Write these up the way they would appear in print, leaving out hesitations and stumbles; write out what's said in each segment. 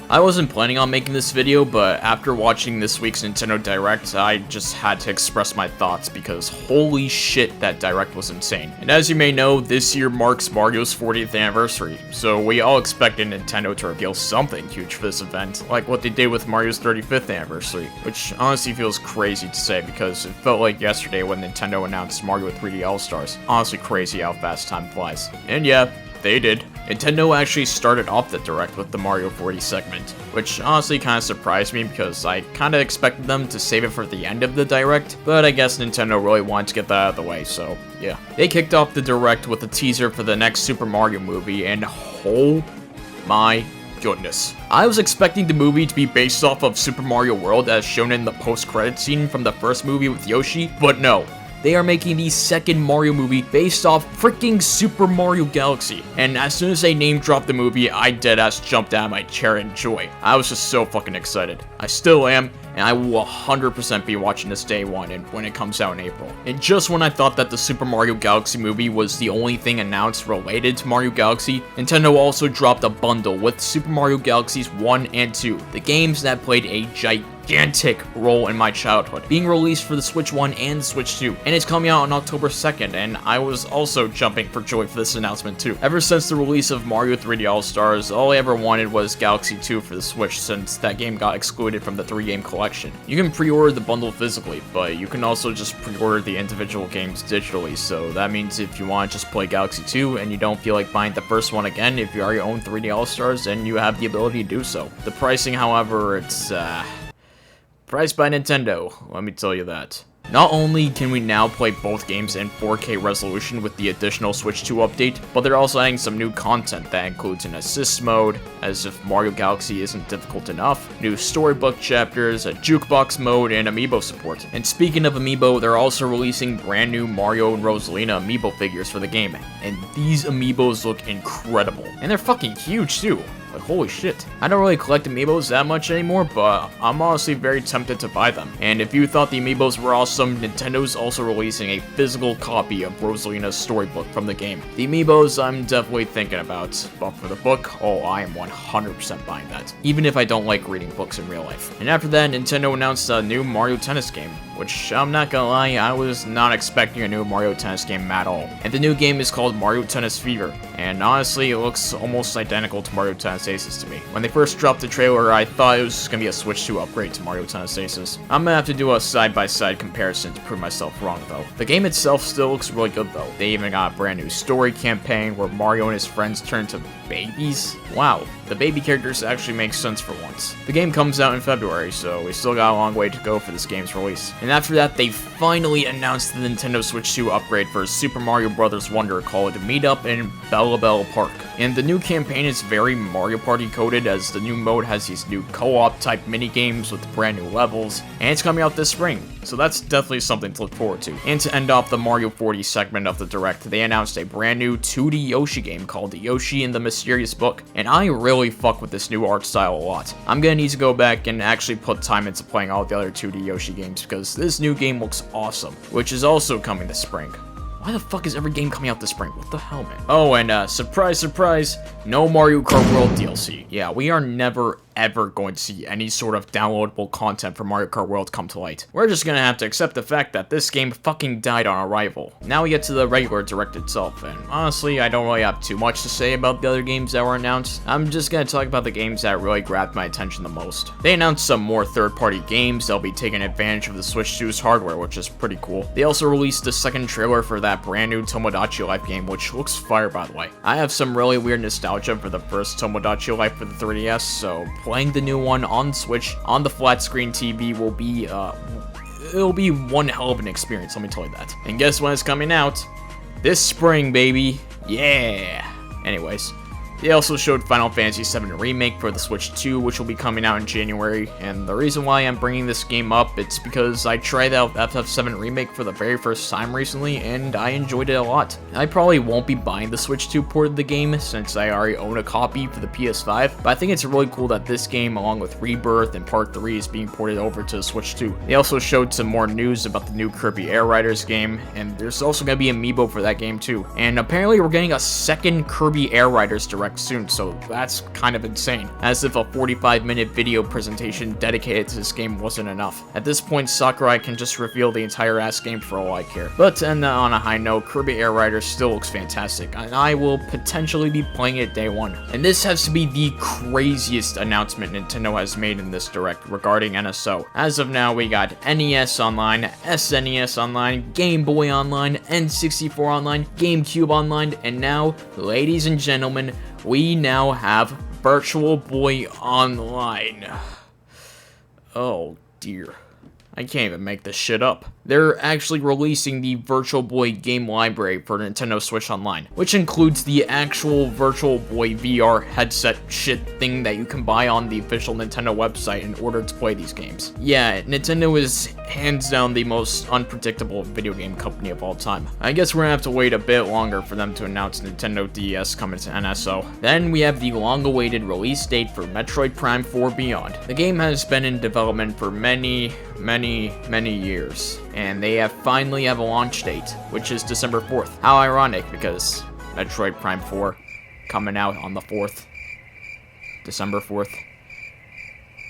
I wasn't planning on making this video, but after watching this week's Nintendo Direct, I just had to express my thoughts because holy shit, that Direct was insane. And as you may know, this year marks Mario's 40th anniversary, so we all expected Nintendo to reveal something huge for this event, like what they did with Mario's 35th anniversary, which honestly feels crazy to say because it felt like yesterday when Nintendo announced Mario 3D All-Stars. Honestly crazy how fast time flies. And yeah, they did. Nintendo actually started off the Direct with the Mario 40 segment, which honestly kind of surprised me because I kind of expected them to save it for the end of the Direct, but I guess Nintendo really wanted to get that out of the way, so yeah. They kicked off the Direct with a teaser for the next Super Mario movie, and oh my goodness. I was expecting the movie to be based off of Super Mario World as shown in the post-credit scene from the first movie with Yoshi, but no. They are making the second Mario movie based off freaking Super Mario Galaxy. And as soon as they name dropped the movie, I deadass jumped out of my chair in joy. I was just so fucking excited. I still am, and I will 100% be watching this day one and when it comes out in April. And just when I thought that the Super Mario Galaxy movie was the only thing announced related to Mario Galaxy, Nintendo also dropped a bundle with Super Mario Galaxies 1 and 2, the games that played a gigantic role in my childhood, being released for the Switch 1 and Switch 2, and it's coming out on October 2nd, and I was also jumping for joy for this announcement too. Ever since the release of Mario 3D All-Stars, all I ever wanted was Galaxy 2 for the Switch since that game got excluded from the 3-game collection. You can pre-order the bundle physically, but you can also just pre-order the individual games digitally, so that means if you want to just play Galaxy 2 and you don't feel like buying the first one again if you already own 3D All-Stars, then you have the ability to do so. The pricing, however, it's priced by Nintendo, let me tell you that. Not only can we now play both games in 4K resolution with the additional Switch 2 update, but they're also adding some new content that includes an assist mode, as if Mario Galaxy isn't difficult enough, new storybook chapters, a jukebox mode, and amiibo support. And speaking of amiibo, they're also releasing brand new Mario and Rosalina amiibo figures for the game, and these amiibos look incredible. And they're fucking huge too. Like, holy shit. I don't really collect amiibos that much anymore, but I'm honestly very tempted to buy them. And if you thought the amiibos were awesome, Nintendo's also releasing a physical copy of Rosalina's storybook from the game. The amiibos I'm definitely thinking about, but for the book, oh, I am 100% buying that, even if I don't like reading books in real life. And after that, Nintendo announced a new Mario Tennis game, which I'm not gonna lie, I was not expecting a new Mario Tennis game at all. And the new game is called Mario Tennis Fever, and honestly, it looks almost identical to Mario Tennis Aces to me. When they first dropped the trailer, I thought it was just gonna be a Switch 2 upgrade to Mario Tennis Aces. I'm gonna have to do a side-by-side comparison to prove myself wrong though. The game itself still looks really good though. They even got a brand new story campaign where Mario and his friends turn to babies? Wow, the baby characters actually make sense for once. The game comes out in February, so we still got a long way to go for this game's release. And after that, they finally announced the Nintendo Switch 2 upgrade for Super Mario Bros. Wonder called Meet Up in Bella Bella Park. And the new campaign is very Mario Party coded, as the new mode has these new co-op type mini-games with brand new levels, and it's coming out this spring, so that's definitely something to look forward to. And to end off the Mario 40 segment of the Direct, they announced a brand new 2D Yoshi game called Yoshi and the Mysterious Book, and I really fuck with this new art style a lot. I'm gonna need to go back and actually put time into playing all the other 2D Yoshi games because this new game looks awesome, which is also coming this spring. Why the fuck is every game coming out this spring? What the hell, man? Oh, and surprise, surprise, no Mario Kart World DLC. Yeah, we are never ever going to see any sort of downloadable content for Mario Kart World come to light. We're just gonna have to accept the fact that this game fucking died on arrival. Now we get to the regular Direct itself, and honestly, I don't really have too much to say about the other games that were announced. I'm just gonna talk about the games that really grabbed my attention the most. They announced some more third-party games that'll be taking advantage of the Switch 2's hardware, which is pretty cool. They also released the second trailer for that brand new Tomodachi Life game, which looks fire by the way. I have some really weird nostalgia for the first Tomodachi Life for the 3DS, so playing the new one on Switch on the flat screen TV will be it'll be one hell of an experience, let me tell you that. And guess when it's coming out? This spring, baby. Yeah. Anyways, they also showed Final Fantasy VII Remake for the Switch 2, which will be coming out in January, and the reason why I'm bringing this game up, it's because I tried out FF7 Remake for the very first time recently, and I enjoyed it a lot. I probably won't be buying the Switch 2 port of the game, since I already own a copy for the PS5, but I think it's really cool that this game, along with Rebirth and Part 3, is being ported over to the Switch 2. They also showed some more news about the new Kirby Air Riders game, and there's also going to be amiibo for that game too. And apparently we're getting a second Kirby Air Riders Direct Direct soon, so that's kind of insane. As if a 45-minute video presentation dedicated to this game wasn't enough. At this point, Sakurai can just reveal the entire ass game for all I care. But to end on a high note, Kirby Air Rider still looks fantastic, and I will potentially be playing it day one. And this has to be the craziest announcement Nintendo has made in this Direct regarding NSO. As of now, we got NES Online, SNES Online, Game Boy Online, N64 Online, GameCube Online, and now, ladies and gentlemen, we now have Virtual Boy Online. Oh dear. I can't even make this shit up. They're actually releasing the Virtual Boy game library for Nintendo Switch Online, which includes the actual Virtual Boy VR headset shit thing that you can buy on the official Nintendo website in order to play these games. Yeah, Nintendo is hands down the most unpredictable video game company of all time. I guess we're gonna have to wait a bit longer for them to announce Nintendo DS coming to NSO. Then we have the long-awaited release date for Metroid Prime 4 Beyond. The game has been in development for many years, and they finally have a launch date, which is December 4th. How ironic, because Metroid Prime 4 coming out on the 4th. December 4th.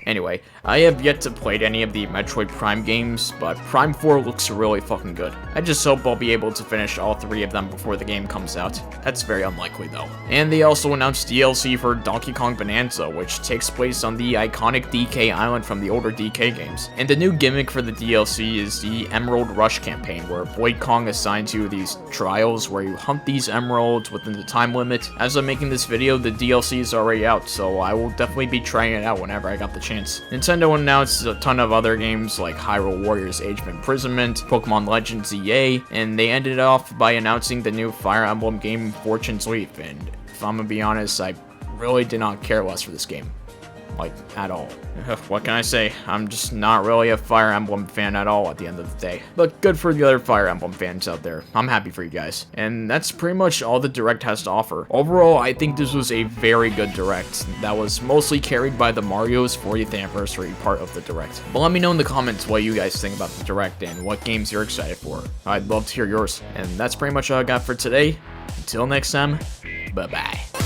Anyway, I have yet to play any of the Metroid Prime games, but Prime 4 looks really fucking good. I just hope I'll be able to finish all 3 of them before the game comes out. That's very unlikely though. And they also announced DLC for Donkey Kong Bonanza, which takes place on the iconic DK Island from the older DK games. And the new gimmick for the DLC is the Emerald Rush campaign, where Void Kong assigns you these trials where you hunt these emeralds within the time limit. As I'm making this video, the DLC is already out, so I will definitely be trying it out whenever I got the chance. Nintendo announced a ton of other games like Hyrule Warriors Age of Imprisonment, Pokemon Legends EA, and they ended off by announcing the new Fire Emblem game Fortune's Leaf, and if I'm gonna be honest, I really did not care less for this game. Like, at all. What can I say? I'm just not really a Fire Emblem fan at all at the end of the day. But good for the other Fire Emblem fans out there. I'm happy for you guys. And that's pretty much all the Direct has to offer. Overall, I think this was a very good Direct that was mostly carried by the Mario's 40th anniversary part of the Direct. But let me know in the comments what you guys think about the Direct and what games you're excited for. I'd love to hear yours. And that's pretty much all I got for today. Until next time, bye-bye.